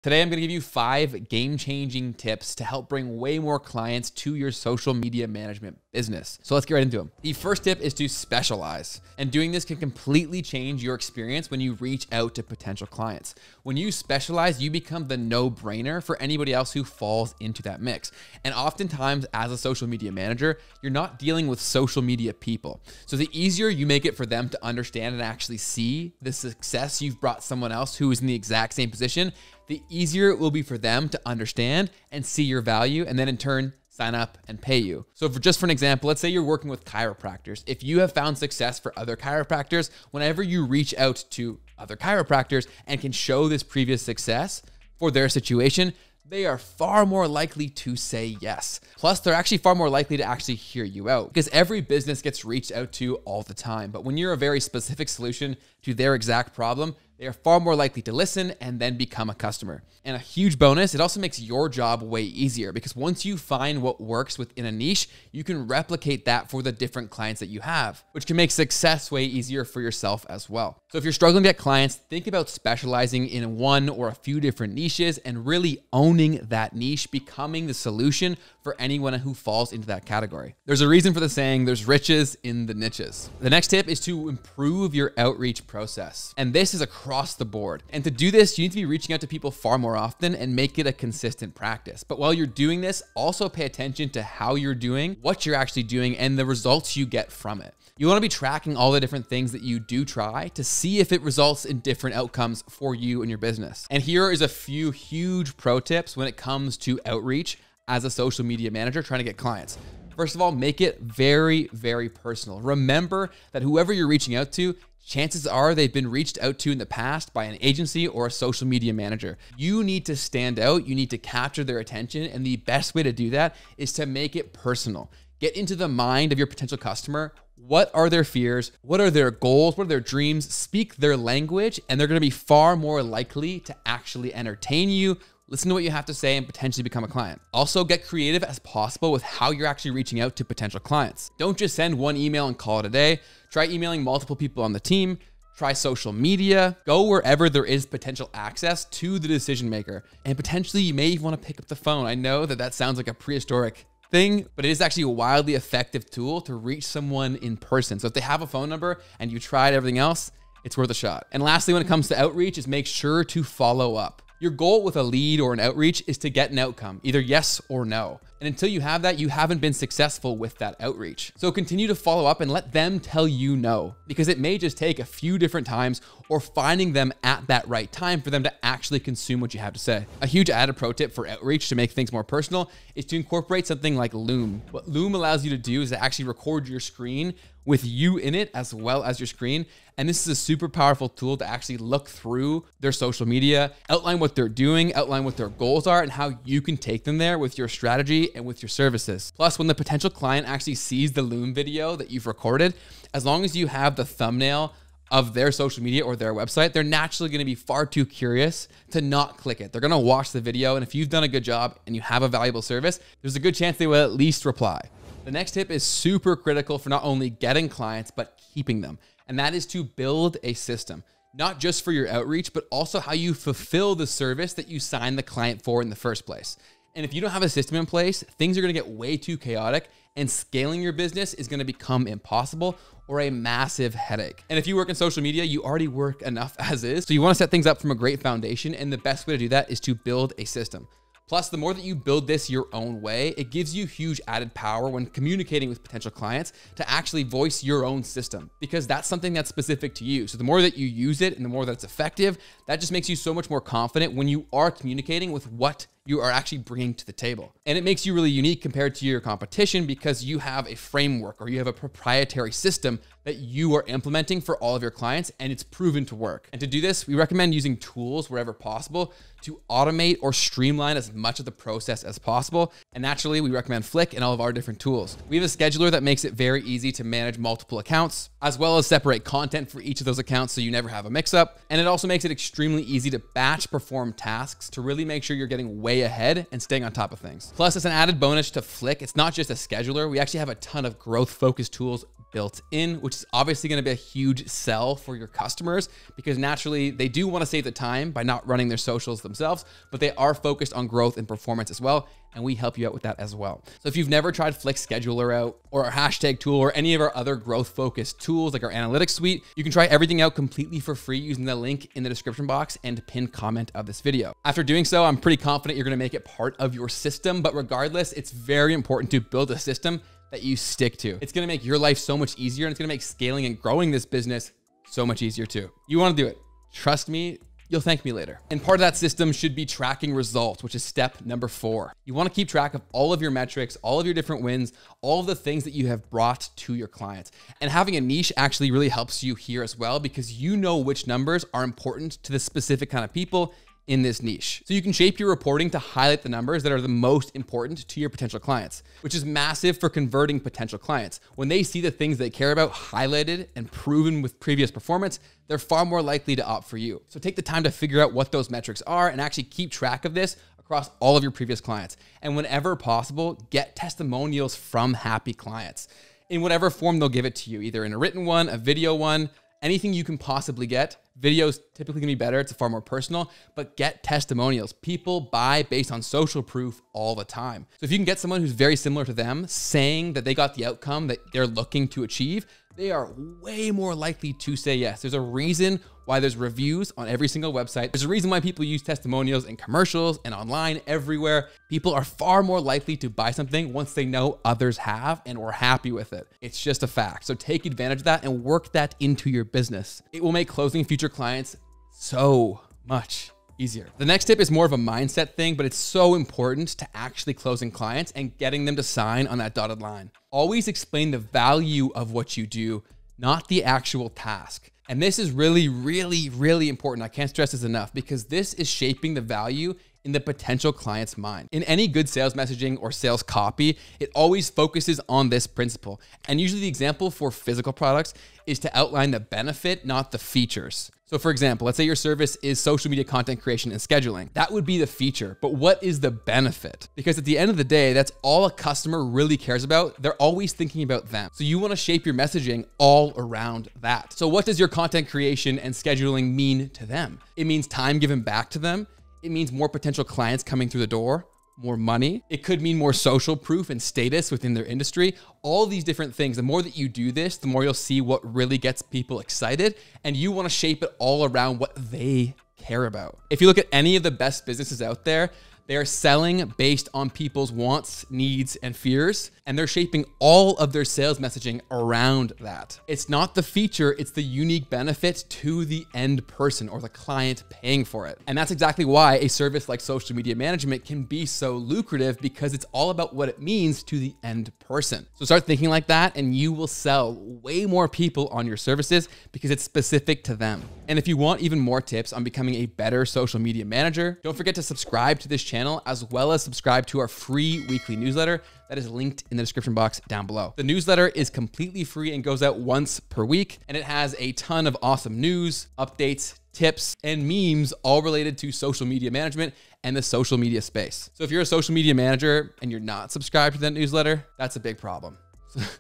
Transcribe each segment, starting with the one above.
Today, I'm going to give you 5 game-changing tips to help bring way more clients to your social media management business. So let's get right into them. The first tip is to specialize. And doing this can completely change your experience when you reach out to potential clients. When you specialize, you become the no-brainer for anybody else who falls into that mix. And oftentimes, as a social media manager, you're not dealing with social media people. So the easier you make it for them to understand and actually see the success you've brought someone else who is in the exact same position, the easier it will be for them to understand and see your value, and then in turn, sign up and pay you. So just for an example, let's say you're working with chiropractors. If you have found success for other chiropractors, whenever you reach out to other chiropractors and can show this previous success for their situation, they are far more likely to say yes. Plus, they're actually far more likely to actually hear you out, because every business gets reached out to all the time. But when you're a very specific solution to their exact problem, they are far more likely to listen and then become a customer. And a huge bonus, it also makes your job way easier, because once you find what works within a niche, you can replicate that for the different clients that you have, which can make success way easier for yourself as well. So if you're struggling to get clients, think about specializing in one or a few different niches and really owning that niche, becoming the solution for anyone who falls into that category. There's a reason for the saying, there's riches in the niches. The next tip is to improve your outreach process. And this is across the board. And to do this, you need to be reaching out to people far more often and make it a consistent practice. But while you're doing this, also pay attention to how you're doing, what you're actually doing, and the results you get from it. You want to be tracking all the different things that you do try to see if it results in different outcomes for you and your business. And here is a few huge pro tips when it comes to outreach as a social media manager trying to get clients. First of all, make it very, very personal. Remember that whoever you're reaching out to, chances are they've been reached out to in the past by an agency or a social media manager. You need to stand out. You need to capture their attention. And the best way to do that is to make it personal. Get into the mind of your potential customer. What are their fears? What are their goals? What are their dreams? Speak their language, and they're going to be far more likely to actually entertain you, listen to what you have to say, and potentially become a client. Also, get creative as possible with how you're actually reaching out to potential clients. Don't just send one email and call it a day. Try emailing multiple people on the team. Try social media. Go wherever there is potential access to the decision maker. And potentially, you may even want to pick up the phone. I know that sounds like a prehistoric thing, but it is actually a wildly effective tool to reach someone in person. So if they have a phone number and you tried everything else, it's worth a shot. And lastly, when it comes to outreach, is make sure to follow up. Your goal with a lead or an outreach is to get an outcome, either yes or no. And until you have that, you haven't been successful with that outreach. So continue to follow up and let them tell you no, because it may just take a few different times or finding them at that right time for them to actually consume what you have to say. A huge added pro tip for outreach to make things more personal is to incorporate something like LOOM. What LOOM allows you to do is to actually record your screen with you in it as well as your screen. And this is a super powerful tool to actually look through their social media, outline what they're doing, outline what their goals are, and how you can take them there with your strategy and with your services. Plus, when the potential client actually sees the LOOM video that you've recorded, as long as you have the thumbnail of their social media or their website, they're naturally going to be far too curious to not click it. They're going to watch the video. And if you've done a good job and you have a valuable service, there's a good chance they will at least reply. The next tip is super critical for not only getting clients, but keeping them. And that is to build a system, not just for your outreach, but also how you fulfill the service that you signed the client for in the first place. And if you don't have a system in place, things are going to get way too chaotic, and scaling your business is going to become impossible or a massive headache. And if you work in social media, you already work enough as is. So you want to set things up from a great foundation. And the best way to do that is to build a system. Plus, the more that you build this your own way, it gives you huge added power when communicating with potential clients to actually voice your own system, because that's something that's specific to you. So the more that you use it and the more that it's effective, that just makes you so much more confident when you are communicating with what you are actually bringing to the table. And it makes you really unique compared to your competition, because you have a framework or you have a proprietary system that you are implementing for all of your clients, and it's proven to work. And to do this, we recommend using tools wherever possible to automate or streamline as much of the process as possible. And naturally, we recommend Flick and all of our different tools. We have a scheduler that makes it very easy to manage multiple accounts, as well as separate content for each of those accounts so you never have a mix-up. And it also makes it extremely easy to batch perform tasks to really make sure you're getting way ahead and staying on top of things. Plus, as an added bonus to Flick, it's not just a scheduler. We actually have a ton of growth-focused tools built in, which is obviously going to be a huge sell for your customers because naturally they do want to save the time by not running their socials themselves, but they are focused on growth and performance as well. And we help you out with that as well. So if you've never tried Flick Scheduler out or our hashtag tool or any of our other growth focused tools like our analytics suite, you can try everything out completely for free using the link in the description box and pinned comment of this video. After doing so, I'm pretty confident you're going to make it part of your system, but regardless, it's very important to build a system that you stick to. It's going to make your life so much easier and it's going to make scaling and growing this business so much easier too. You want to do it. Trust me. You'll thank me later. And part of that system should be tracking results, which is step number 4. You want to keep track of all of your metrics, all of your different wins, all of the things that you have brought to your clients. And having a niche actually really helps you here as well because you know which numbers are important to the specific kind of people in this niche. So you can shape your reporting to highlight the numbers that are the most important to your potential clients, which is massive for converting potential clients. When they see the things they care about highlighted and proven with previous performance, they're far more likely to opt for you. So take the time to figure out what those metrics are and actually keep track of this across all of your previous clients. And whenever possible, get testimonials from happy clients in whatever form they'll give it to you, either in a written one, a video one, anything you can possibly get. Videos typically can be better. It's far more personal, but get testimonials. People buy based on social proof all the time. So if you can get someone who's very similar to them saying that they got the outcome that they're looking to achieve, they are way more likely to say yes. There's a reason why there's reviews on every single website. There's a reason why people use testimonials in commercials and online everywhere. People are far more likely to buy something once they know others have and were happy with it. It's just a fact. So take advantage of that and work that into your business. It will make closing future clients so much easier. The next tip is more of a mindset thing, but it's so important to actually closing clients and getting them to sign on that dotted line. Always explain the value of what you do, not the actual task. And this is really, really, really important. I can't stress this enough because this is shaping the value in the potential client's mind. In any good sales messaging or sales copy, it always focuses on this principle. And usually the example for physical products is to outline the benefit, not the features. So for example, let's say your service is social media content creation and scheduling. That would be the feature, but what is the benefit? Because at the end of the day, that's all a customer really cares about. They're always thinking about them. So you want to shape your messaging all around that. So what does your content creation and scheduling mean to them? It means time given back to them. It means more potential clients coming through the door, more money. It could mean more social proof and status within their industry. All these different things. The more that you do this, the more you'll see what really gets people excited. And you want to shape it all around what they care about. If you look at any of the best businesses out there, they are selling based on people's wants, needs, and fears, and they're shaping all of their sales messaging around that. It's not the feature, it's the unique benefit to the end person or the client paying for it. And that's exactly why a service like social media management can be so lucrative because it's all about what it means to the end person. So start thinking like that and you will sell way more people on your services because it's specific to them. And if you want even more tips on becoming a better social media manager, don't forget to subscribe to this channel as well as subscribe to our free weekly newsletter that is linked in the description box down below. The newsletter is completely free and goes out once per week, and it has a ton of awesome news, updates, tips, and memes all related to social media management and the social media space. So if you're a social media manager and you're not subscribed to that newsletter, that's a big problem.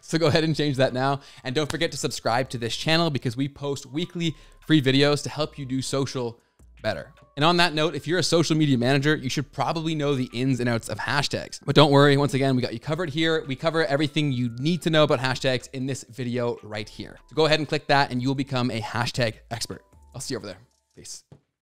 So go ahead and change that now. And don't forget to subscribe to this channel because we post weekly free videos to help you do social better. And on that note, if you're a social media manager, you should probably know the ins and outs of hashtags. But don't worry, once again, we got you covered here. We cover everything you need to know about hashtags in this video right here. So go ahead and click that and you'll become a hashtag expert. I'll see you over there. Peace.